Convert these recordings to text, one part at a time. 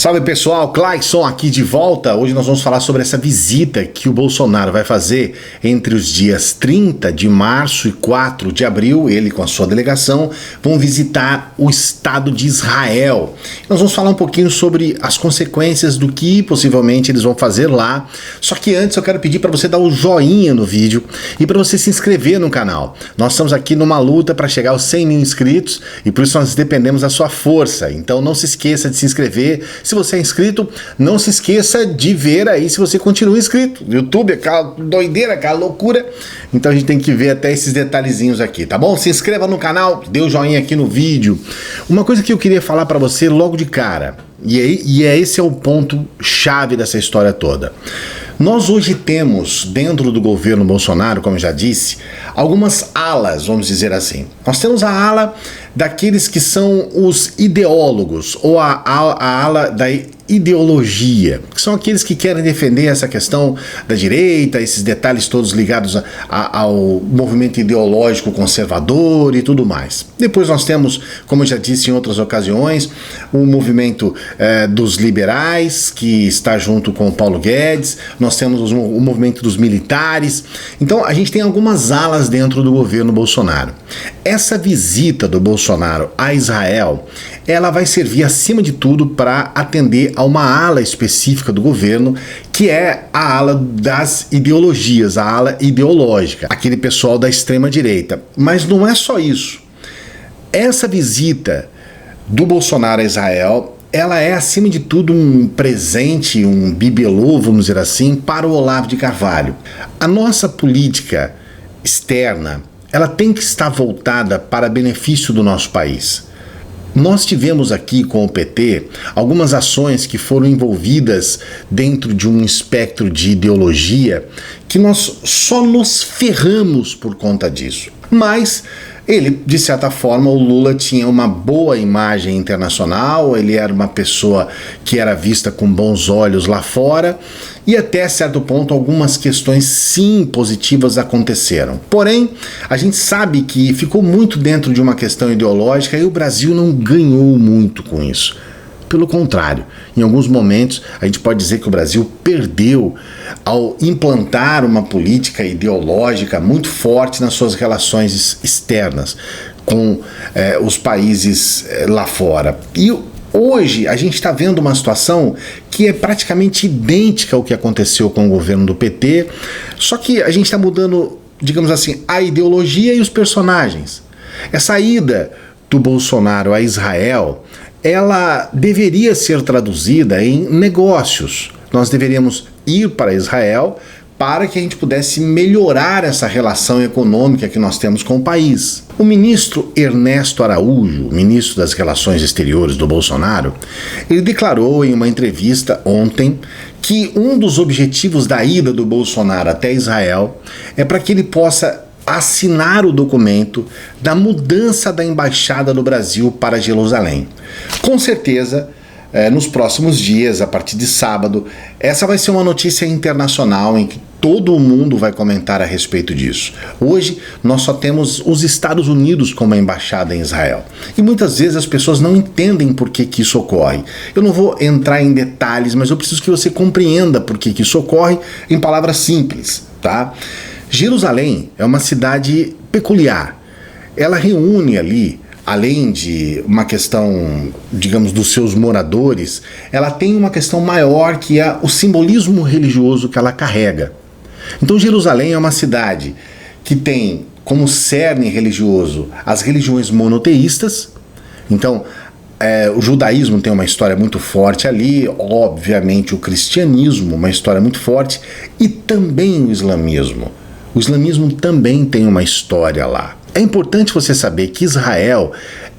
Salve pessoal, Clayson aqui de volta. Hoje nós vamos falar sobre essa visita que o Bolsonaro vai fazer entre os dias 30 de março e 4 de abril. Ele com a sua delegação vão visitar o Estado de Israel. Nós vamos falar um pouquinho sobre as consequências do que possivelmente eles vão fazer lá. Só que antes eu quero pedir para você dar o joinha no vídeo e para você se inscrever no canal. Nós estamos aqui numa luta para chegar aos 100 mil inscritos e por isso nós dependemos da sua força. Então não se esqueça de se inscrever. Se você é inscrito, não se esqueça de ver aí se você continua inscrito. YouTube é aquela doideira, aquela loucura. Então a gente tem que ver até esses detalhezinhos aqui, tá bom? Se inscreva no canal, dê o joinha aqui no vídeo. Uma coisa que eu queria falar para você logo de cara, esse é o ponto chave dessa história toda. Nós hoje temos, dentro do governo Bolsonaro, como eu já disse, algumas alas, vamos dizer assim. Nós temos a ala daqueles que são os ideólogos, ou a ala da ideologia, que são aqueles que querem defender essa questão da direita, esses detalhes todos ligados ao movimento ideológico conservador e tudo mais. Depois nós temos, como eu já disse em outras ocasiões, o movimento dos liberais, que está junto com o Paulo Guedes. Nós temos o movimento dos militares. Então a gente tem algumas alas dentro do governo Bolsonaro. Essa visita do Bolsonaro a Israel, ela vai servir acima de tudo para atender a uma ala específica do governo, que é a ala das ideologias, a ala ideológica, aquele pessoal da extrema direita. Mas não é só isso. Essa visita do Bolsonaro a Israel, ela é, acima de tudo, um presente, um bibelô, vamos dizer assim, para o Olavo de Carvalho. A nossa política externa, ela tem que estar voltada para benefício do nosso país. Nós tivemos aqui com o PT algumas ações que foram envolvidas dentro de um espectro de ideologia que nós só nos ferramos por conta disso. Mas ele, de certa forma, o Lula tinha uma boa imagem internacional, ele era uma pessoa que era vista com bons olhos lá fora e até certo ponto algumas questões sim positivas aconteceram. Porém, a gente sabe que ficou muito dentro de uma questão ideológica e o Brasil não ganhou muito com isso. Pelo contrário, em alguns momentos a gente pode dizer que o Brasil perdeu ao implantar uma política ideológica muito forte nas suas relações externas com os países lá fora. E hoje a gente está vendo uma situação que é praticamente idêntica ao que aconteceu com o governo do PT, só que a gente está mudando, digamos assim, a ideologia e os personagens. Essa ida do Bolsonaro a Israel, ela deveria ser traduzida em negócios. Nós deveríamos ir para Israel para que a gente pudesse melhorar essa relação econômica que nós temos com o país. O ministro Ernesto Araújo, ministro das Relações Exteriores do Bolsonaro, ele declarou em uma entrevista ontem que um dos objetivos da ida do Bolsonaro até Israel é para que ele possa assinar o documento da mudança da embaixada do Brasil para Jerusalém. Com certeza, nos próximos dias, a partir de sábado, essa vai ser uma notícia internacional em que todo mundo vai comentar a respeito disso. Hoje, nós só temos os Estados Unidos como embaixada em Israel. E muitas vezes as pessoas não entendem por que isso ocorre. Eu não vou entrar em detalhes, mas eu preciso que você compreenda por que isso ocorre em palavras simples, tá? Jerusalém é uma cidade peculiar. Ela reúne ali, além de uma questão, digamos, dos seus moradores, ela tem uma questão maior que é o simbolismo religioso que ela carrega. Então Jerusalém é uma cidade que tem como cerne religioso as religiões monoteístas. Então o judaísmo tem uma história muito forte ali, obviamente o cristianismo, uma história muito forte, e também o islamismo. O islamismo também tem uma história lá. É importante você saber que Israel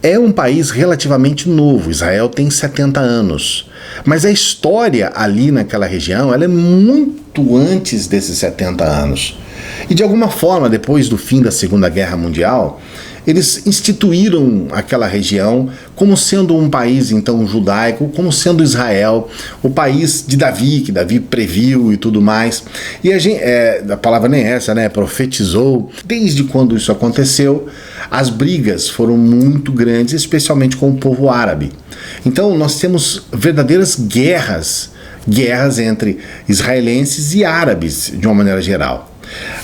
é um país relativamente novo. Israel tem 70 anos. Mas a história ali naquela região, ela é muito antes desses 70 anos. E de alguma forma, depois do fim da Segunda Guerra Mundial, eles instituíram aquela região como sendo um país então judaico, como sendo Israel, o país de Davi, que Davi previu e tudo mais. E a palavra nem é essa, né? Profetizou. Desde quando isso aconteceu, as brigas foram muito grandes, especialmente com o povo árabe. Então nós temos verdadeiras guerras entre israelenses e árabes, de uma maneira geral.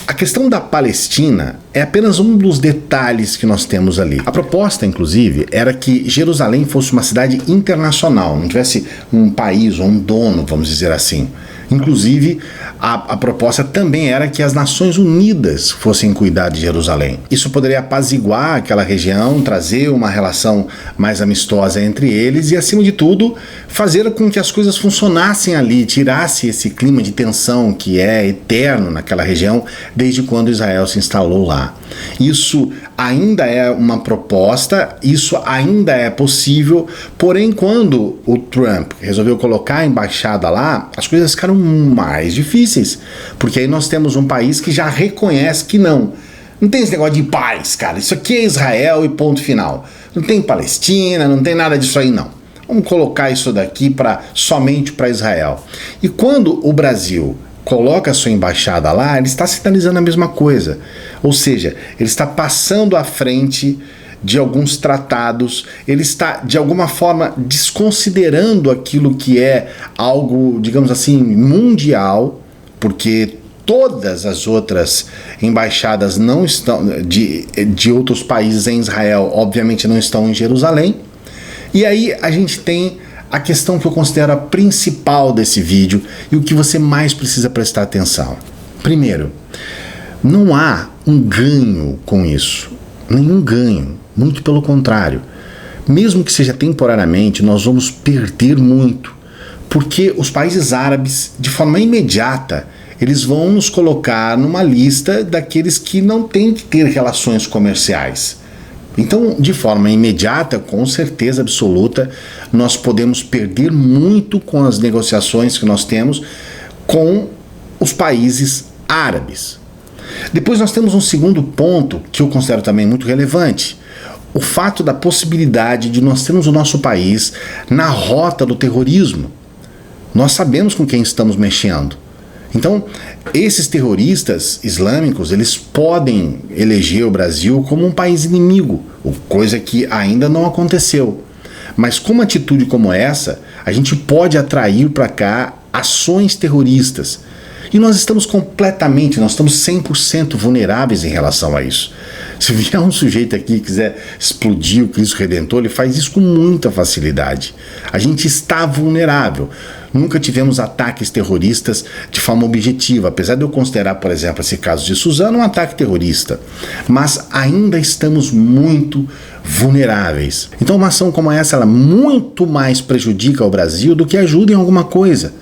A questão da Palestina é apenas um dos detalhes que nós temos ali. A proposta, inclusive, era que Jerusalém fosse uma cidade internacional, não tivesse um país ou um dono, vamos dizer assim. Inclusive, a proposta também era que as Nações Unidas fossem cuidar de Jerusalém. Isso poderia apaziguar aquela região, trazer uma relação mais amistosa entre eles e, acima de tudo, fazer com que as coisas funcionassem ali, tirasse esse clima de tensão que é eterno naquela região desde quando Israel se instalou lá. Isso ainda é uma proposta, isso ainda é possível, porém quando o Trump resolveu colocar a embaixada lá, as coisas ficaram mais difíceis, porque aí nós temos um país que já reconhece que não tem esse negócio de paz, cara, isso aqui é Israel e ponto final, não tem Palestina, não tem nada disso aí não, vamos colocar isso daqui somente para Israel. E quando o Brasil coloca a sua embaixada lá, ele está sinalizando a mesma coisa. Ou seja, ele está passando à frente de alguns tratados, ele está, de alguma forma, desconsiderando aquilo que é algo, digamos assim, mundial, porque todas as outras embaixadas não estão de outros países em Israel, obviamente não estão em Jerusalém. E aí a gente tem a questão que eu considero a principal desse vídeo e o que você mais precisa prestar atenção. Primeiro, não há um ganho com isso. Nenhum ganho. Muito pelo contrário. Mesmo que seja temporariamente, nós vamos perder muito. Porque os países árabes, de forma imediata, eles vão nos colocar numa lista daqueles que não têm que ter relações comerciais. Então, de forma imediata, com certeza absoluta, nós podemos perder muito com as negociações que nós temos com os países árabes. Depois nós temos um segundo ponto que eu considero também muito relevante. O fato da possibilidade de nós termos o nosso país na rota do terrorismo. Nós sabemos com quem estamos mexendo. Então, esses terroristas islâmicos, eles podem eleger o Brasil como um país inimigo, coisa que ainda não aconteceu. Mas com uma atitude como essa, a gente pode atrair para cá ações terroristas. E nós estamos 100% vulneráveis em relação a isso. Se vier um sujeito aqui que quiser explodir o Cristo Redentor, ele faz isso com muita facilidade. A gente está vulnerável. Nunca tivemos ataques terroristas de forma objetiva, apesar de eu considerar, por exemplo, esse caso de Suzano um ataque terrorista. Mas ainda estamos muito vulneráveis. Então uma ação como essa, ela muito mais prejudica o Brasil do que ajuda em alguma coisa.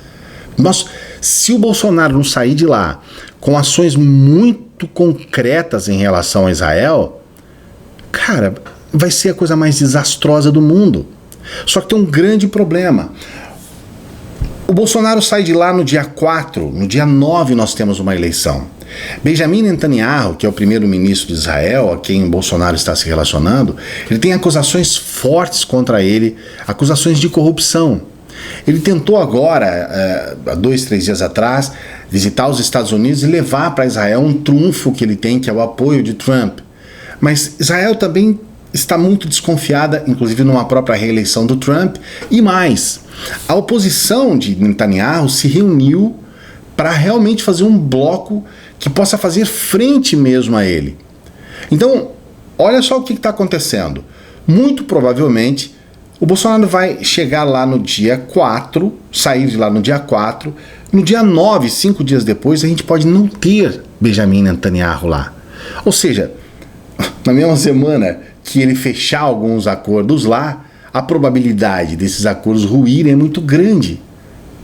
Se o Bolsonaro não sair de lá com ações muito concretas em relação a Israel, cara, vai ser a coisa mais desastrosa do mundo. Só que tem um grande problema. O Bolsonaro sai de lá no dia 4, no dia 9 nós temos uma eleição. Benjamin Netanyahu, que é o primeiro-ministro de Israel, a quem Bolsonaro está se relacionando, ele tem acusações fortes contra ele, acusações de corrupção. Ele tentou agora, há 2-3 dias atrás, visitar os Estados Unidos e levar para Israel um trunfo que ele tem, que é o apoio de Trump. Mas Israel também está muito desconfiada, inclusive numa própria reeleição do Trump, e mais, a oposição de Netanyahu se reuniu para realmente fazer um bloco que possa fazer frente mesmo a ele. Então, olha só o que está acontecendo. Muito provavelmente, o Bolsonaro vai chegar lá no dia 4, sair de lá no dia 4, no dia 9, 5 dias depois, a gente pode não ter Benjamin Netanyahu lá. Ou seja, na mesma semana que ele fechar alguns acordos lá, a probabilidade desses acordos ruírem é muito grande.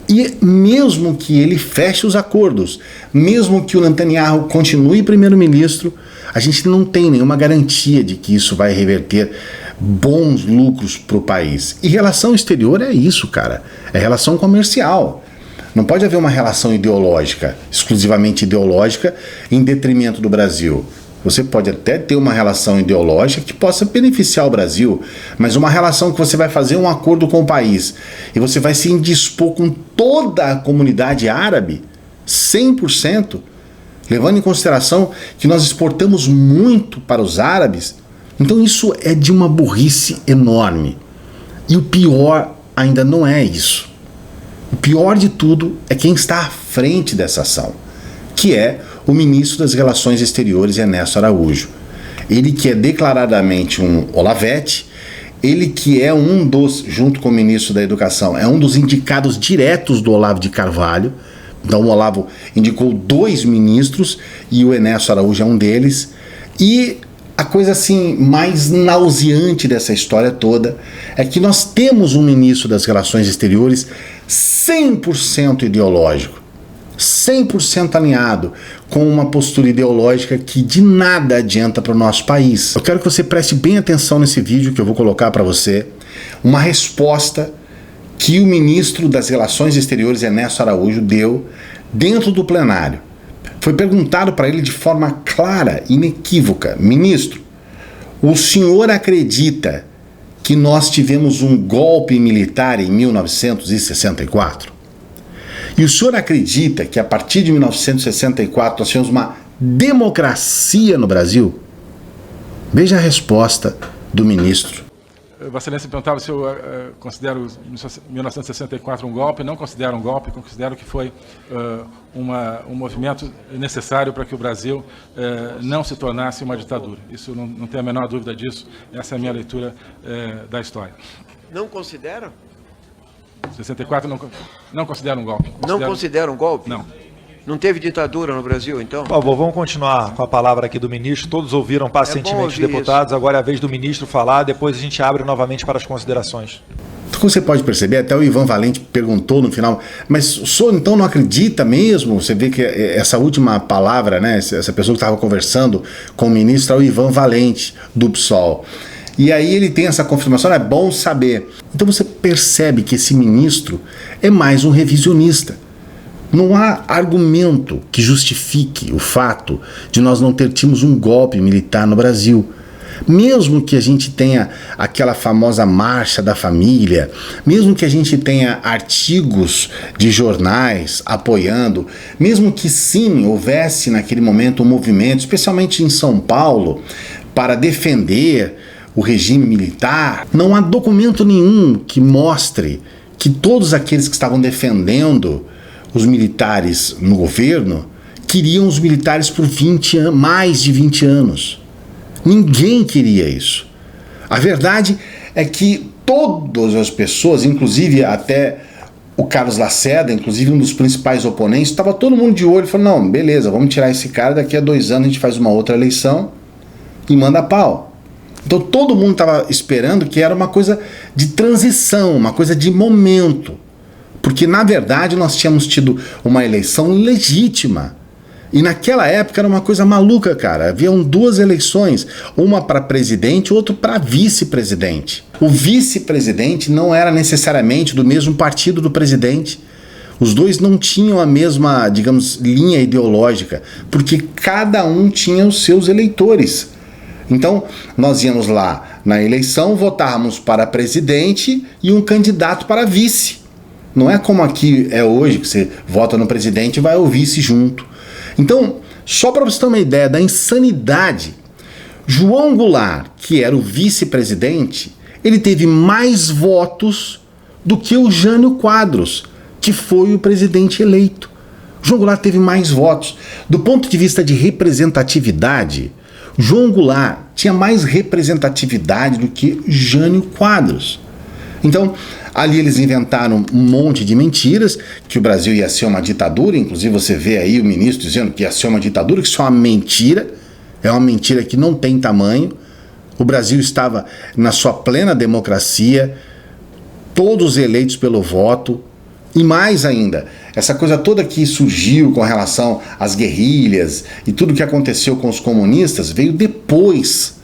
E mesmo que ele feche os acordos, mesmo que o Netanyahu continue primeiro-ministro, a gente não tem nenhuma garantia de que isso vai reverter bons lucros para o país. E relação exterior é isso, cara. É relação comercial. Não pode haver uma relação ideológica, exclusivamente ideológica, em detrimento do Brasil. Você pode até ter uma relação ideológica que possa beneficiar o Brasil, mas uma relação que você vai fazer um acordo com o país e você vai se indispor com toda a comunidade árabe, 100%, levando em consideração que nós exportamos muito para os árabes. Então isso é de uma burrice enorme. E o pior ainda não é isso. O pior de tudo é quem está à frente dessa ação, que é o ministro das Relações Exteriores, Ernesto Araújo. Ele que é declaradamente um Olavete, ele que é um dos, junto com o ministro da Educação, é um dos indicados diretos do Olavo de Carvalho. Então o Olavo indicou 2 ministros e o Ernesto Araújo é um deles. E a coisa assim mais nauseante dessa história toda é que nós temos um ministro das Relações Exteriores 100% ideológico, 100% alinhado com uma postura ideológica que de nada adianta para o nosso país. Eu quero que você preste bem atenção nesse vídeo que eu vou colocar para você, uma resposta que o ministro das Relações Exteriores, Ernesto Araújo, deu dentro do plenário. Foi perguntado para ele de forma clara, inequívoca: ministro, o senhor acredita que nós tivemos um golpe militar em 1964? E o senhor acredita que a partir de 1964 nós tivemos uma democracia no Brasil? Veja a resposta do ministro. Vossa Excelência perguntava se eu considero 1964 um golpe. Não considero um golpe, considero que foi um movimento necessário para que o Brasil não se tornasse uma ditadura. Isso não tem a menor dúvida disso, essa é a minha leitura da história. Não considera? 64 não considero um golpe. Não considera um golpe? Não. Não teve ditadura no Brasil, então? Por favor, vamos continuar com a palavra aqui do ministro. Todos ouviram pacientemente os deputados. Isso. Agora é a vez do ministro falar, depois a gente abre novamente para as considerações. Como você pode perceber, até o Ivan Valente perguntou no final, mas o senhor então não acredita mesmo? Você vê que essa última palavra, né, essa pessoa que estava conversando com o ministro é o Ivan Valente, do PSOL. E aí ele tem essa confirmação, é bom saber. Então você percebe que esse ministro é mais um revisionista. Não há argumento que justifique o fato de nós não ter tido um golpe militar no Brasil. Mesmo que a gente tenha aquela famosa marcha da família, mesmo que a gente tenha artigos de jornais apoiando, mesmo que sim houvesse naquele momento um movimento, especialmente em São Paulo, para defender o regime militar, não há documento nenhum que mostre que todos aqueles que estavam defendendo os militares no governo queriam os militares por mais de 20 anos. Ninguém queria isso. A verdade é que todas as pessoas, inclusive até o Carlos Lacerda, inclusive um dos principais oponentes, estava todo mundo de olho e falou: não, beleza, vamos tirar esse cara, daqui a 2 anos a gente faz uma outra eleição e manda pau. Então todo mundo estava esperando que era uma coisa de transição, uma coisa de momento. Porque, na verdade, nós tínhamos tido uma eleição legítima. E naquela época era uma coisa maluca, cara. Haviam 2 eleições, uma para presidente e outra para vice-presidente. O vice-presidente não era necessariamente do mesmo partido do presidente. Os dois não tinham a mesma, digamos, linha ideológica, porque cada um tinha os seus eleitores. Então, nós íamos lá na eleição, votávamos para presidente e um candidato para vice. Não é como aqui é hoje, que você vota no presidente e vai ao vice junto. Então, só para você ter uma ideia da insanidade, João Goulart, que era o vice-presidente, ele teve mais votos do que o Jânio Quadros, que foi o presidente eleito. João Goulart teve mais votos. Do ponto de vista de representatividade, João Goulart tinha mais representatividade do que Jânio Quadros. Então, ali eles inventaram um monte de mentiras, que o Brasil ia ser uma ditadura, inclusive você vê aí o ministro dizendo que ia ser uma ditadura, que isso é uma mentira que não tem tamanho. O Brasil estava na sua plena democracia, todos eleitos pelo voto, e mais ainda, essa coisa toda que surgiu com relação às guerrilhas e tudo que aconteceu com os comunistas veio depois.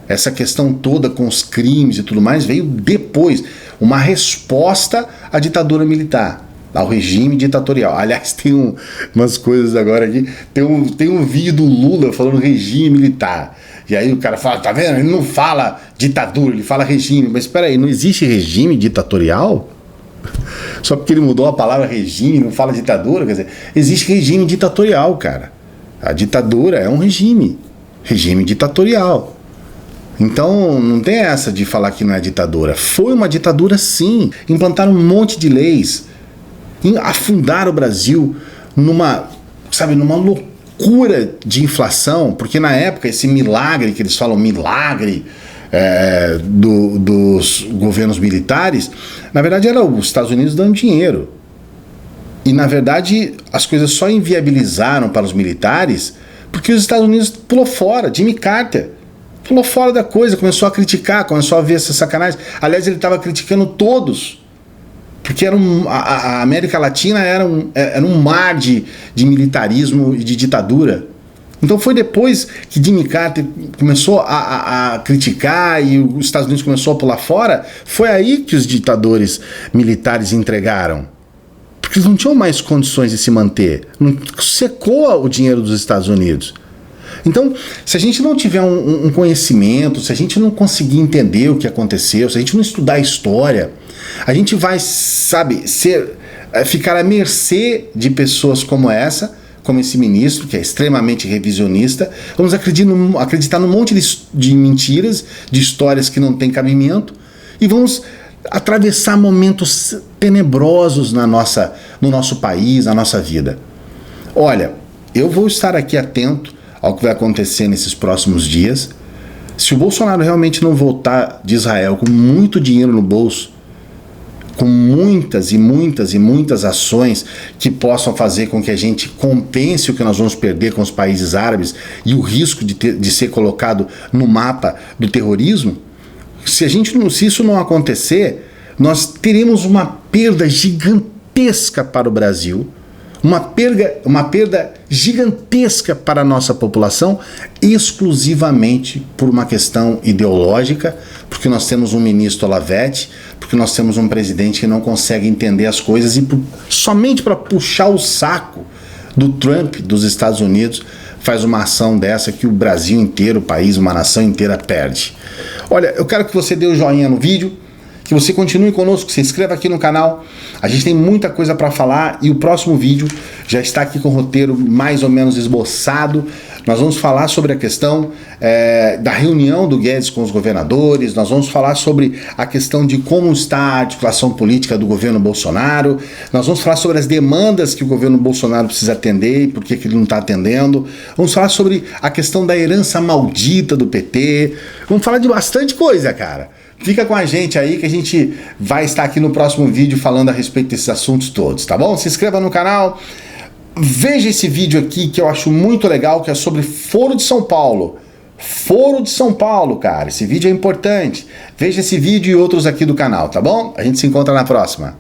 Essa questão toda com os crimes e tudo mais veio depois, uma resposta à ditadura militar. ao regime ditatorial. Aliás, tem umas coisas agora aqui, tem um vídeo do Lula falando regime militar. E aí o cara fala, tá vendo? Ele não fala ditadura, ele fala regime. Mas espera aí, não existe regime ditatorial? Só porque ele mudou a palavra regime, não fala ditadura, quer dizer, existe regime ditatorial, cara. A ditadura é um regime ditatorial. Então não tem essa de falar que não é ditadura. Foi uma ditadura, sim. Implantaram um monte de leis, afundaram o Brasil numa loucura de inflação, porque na época esse milagre que eles falam, milagre dos governos militares, na verdade era os Estados Unidos dando dinheiro. E na verdade as coisas só inviabilizaram para os militares porque os Estados Unidos pulou fora. Jimmy Carter pulou fora da coisa, começou a criticar, começou a ver essa sacanagem. Aliás, ele estava criticando todos, porque a América Latina era um mar de militarismo e de ditadura. Então foi depois que Jimmy Carter começou a criticar e os Estados Unidos começou a pular fora, foi aí que os ditadores militares entregaram. Porque eles não tinham mais condições de se manter. Não secou o dinheiro dos Estados Unidos. Então, se a gente não tiver um conhecimento, se a gente não conseguir entender o que aconteceu, se a gente não estudar a história, a gente vai, ficar à mercê de pessoas como essa, como esse ministro, que é extremamente revisionista. Vamos acreditar num monte de mentiras, de histórias que não têm cabimento, e vamos atravessar momentos tenebrosos no nosso país, na nossa vida. Olha, eu vou estar aqui atento ao que vai acontecer nesses próximos dias. Se o Bolsonaro realmente não voltar de Israel com muito dinheiro no bolso, com muitas e muitas e muitas ações que possam fazer com que a gente compense o que nós vamos perder com os países árabes e o risco de ser colocado no mapa do terrorismo, se isso não acontecer, nós teremos uma perda gigantesca para o Brasil, uma perda gigantesca para a nossa população, exclusivamente por uma questão ideológica, porque nós temos um ministro Olavete, porque nós temos um presidente que não consegue entender as coisas e somente para puxar o saco do Trump, dos Estados Unidos, faz uma ação dessa que o Brasil inteiro, o país, uma nação inteira perde. Olha, eu quero que você dê o joinha no vídeo, que você continue conosco, que se inscreva aqui no canal. A gente tem muita coisa para falar e o próximo vídeo já está aqui com o roteiro mais ou menos esboçado. Nós vamos falar sobre a questão da reunião do Guedes com os governadores, nós vamos falar sobre a questão de como está a articulação política do governo Bolsonaro, nós vamos falar sobre as demandas que o governo Bolsonaro precisa atender e por que ele não está atendendo, vamos falar sobre a questão da herança maldita do PT, vamos falar de bastante coisa, cara. Fica com a gente aí que a gente vai estar aqui no próximo vídeo falando a respeito desses assuntos todos, tá bom? Se inscreva no canal, veja esse vídeo aqui que eu acho muito legal, que é sobre Foro de São Paulo. Foro de São Paulo, cara, esse vídeo é importante. Veja esse vídeo e outros aqui do canal, tá bom? A gente se encontra na próxima.